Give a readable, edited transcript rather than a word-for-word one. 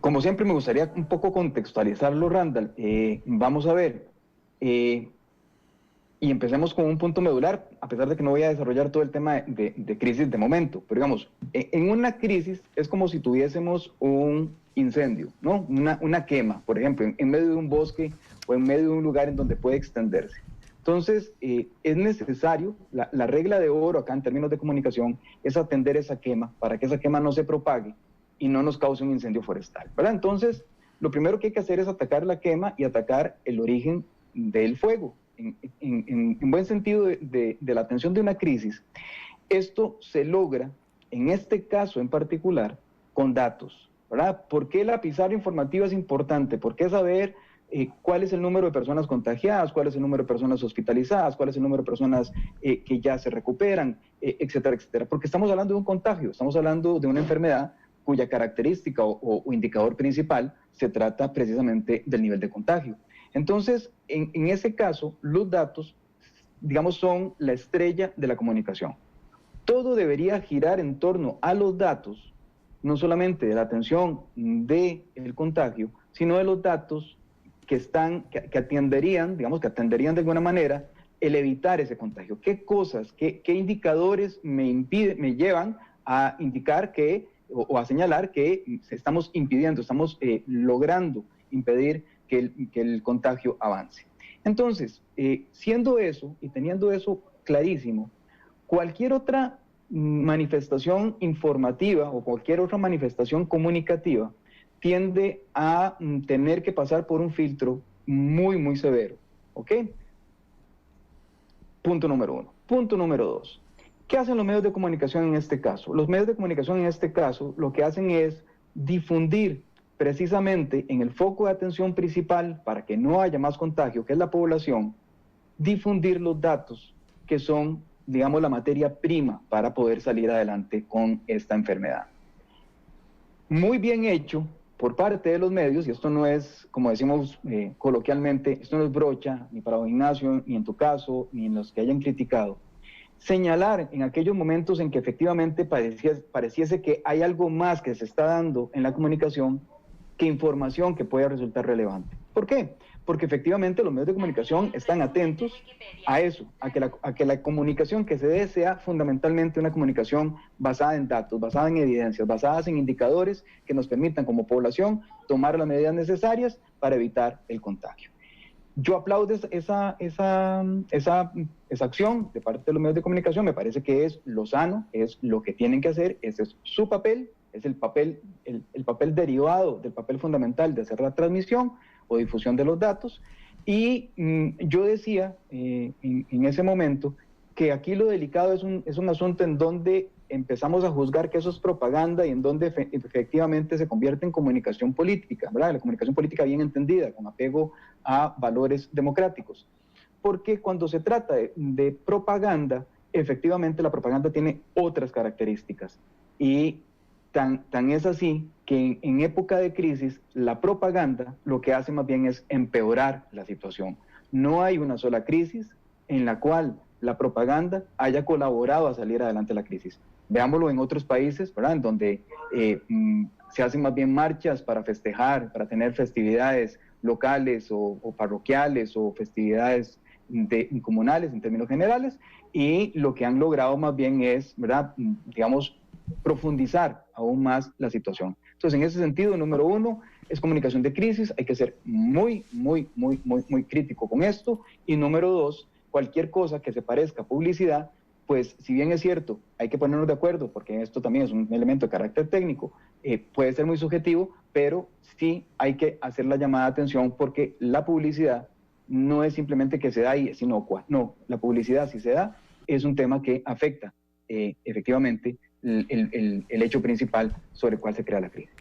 Como siempre me gustaría un poco contextualizarlo, Randall. Vamos a ver, y empecemos con un punto medular, a pesar de que no voy a desarrollar todo el tema de crisis de momento, pero digamos, en una crisis es como si tuviésemos un incendio, ¿no? Una quema, por ejemplo, en medio de un bosque o en medio de un lugar en donde puede extenderse. Entonces, es necesario, la regla de oro acá en términos de comunicación es atender esa quema para que esa quema no se propague y no nos cause un incendio forestal, ¿verdad? Entonces, lo primero que hay que hacer es atacar la quema y atacar el origen del fuego. En buen sentido de la atención de una crisis, esto se logra, en este caso en particular, con datos, ¿verdad? ¿Por qué la pizarra informativa es importante? ¿Por qué saber cuál es el número de personas contagiadas, cuál es el número de personas hospitalizadas, cuál es el número de personas que ya se recuperan, etcétera, etcétera? Porque estamos hablando de un contagio, estamos hablando de una enfermedad cuya característica o indicador principal se trata precisamente del nivel de contagio. Entonces, en ese caso, los datos, digamos, son la estrella de la comunicación. Todo debería girar en torno a los datos, no solamente de la atención del contagio, sino de los datos que atenderían, digamos, que atenderían de alguna manera el evitar ese contagio. ¿Qué cosas, qué indicadores me llevan a indicar que, o a señalar que estamos impidiendo, estamos logrando impedir que el contagio avance? Entonces, siendo eso y teniendo eso clarísimo, cualquier otra manifestación informativa o cualquier otra manifestación comunicativa tiende a tener que pasar por un filtro muy, muy severo, ¿ok? Punto número uno. Punto número dos. ¿Qué hacen los medios de comunicación en este caso? Los medios de comunicación en este caso lo que hacen es difundir precisamente en el foco de atención principal para que no haya más contagio, que es la población, difundir los datos que son, digamos, la materia prima para poder salir adelante con esta enfermedad. Muy bien hecho por parte de los medios, y esto no es, como decimos coloquialmente, esto no es brocha, ni para don Ignacio, ni en tu caso, ni en los que hayan criticado, señalar en aquellos momentos en que efectivamente pareciese que hay algo más que se está dando en la comunicación que información que pueda resultar relevante. ¿Por qué? Porque efectivamente los medios de comunicación están atentos a eso, a que la comunicación que se dé sea fundamentalmente una comunicación basada en datos, basada en evidencias, basadas en indicadores que nos permitan como población tomar las medidas necesarias para evitar el contagio. Yo aplaudo esa acción de parte de los medios de comunicación, me parece que es lo sano, es lo que tienen que hacer, ese es su papel, es el papel derivado del papel fundamental de hacer la transmisión o difusión de los datos. Y yo decía en ese momento que aquí lo delicado es un asunto en donde empezamos a juzgar que eso es propaganda y en donde efectivamente se convierte en comunicación política, ¿verdad? La comunicación política bien entendida, con apego a valores democráticos. Porque cuando se trata de propaganda, efectivamente la propaganda tiene otras características. Y tan es así que en época de crisis, la propaganda lo que hace más bien es empeorar la situación. No hay una sola crisis en la cual la propaganda haya colaborado a salir adelante de la crisis. Veámoslo en otros países, ¿verdad? En donde se hacen más bien marchas para festejar, para tener festividades locales o parroquiales o festividades comunales en términos generales, y lo que han logrado más bien es, ¿verdad?, digamos, profundizar aún más la situación. Entonces, en ese sentido, número uno, es comunicación de crisis, hay que ser muy crítico con esto, y número dos, cualquier cosa que se parezca a publicidad, pues si bien es cierto, hay que ponernos de acuerdo, porque esto también es un elemento de carácter técnico, puede ser muy subjetivo, pero sí hay que hacer la llamada de atención, porque la publicidad no es simplemente que se da y es inocua, no, la publicidad si se da es un tema que afecta efectivamente el hecho principal sobre el cual se crea la crisis.